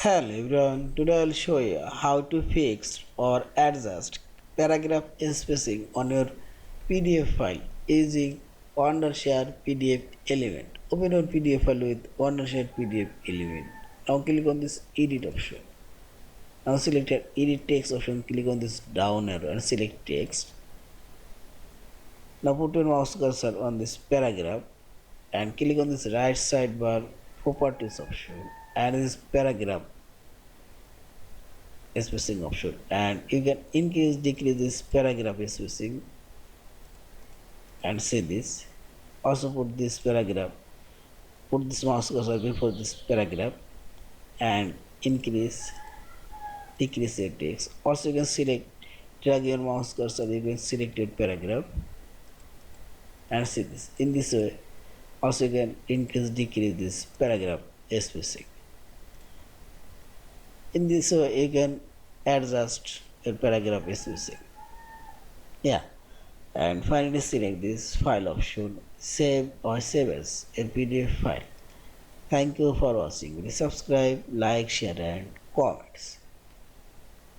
Hello everyone, today I'll show you how to fix or adjust paragraph spacing on your PDF file using Wondershare PDF element. Open your PDF file with Wondershare PDF element. Now click on this edit option. Now select edit text option, click on this down arrow and select text. Now put your mouse cursor on this paragraph and click on this right sidebar properties option and this paragraph spacing option, and you can increase decrease this paragraph spacing and say this. Also put this paragraph, put this mouse cursor before this paragraph and increase decrease the text. Also you can select, drag your mouse cursor, you can select your paragraph and see this. In this way also you can increase decrease this paragraph spacing. In this way you can adjust your paragraph spacing. Yeah, and finally select this file option, save or save as a PDF file. Thank you for watching. Please subscribe, like, share and comments.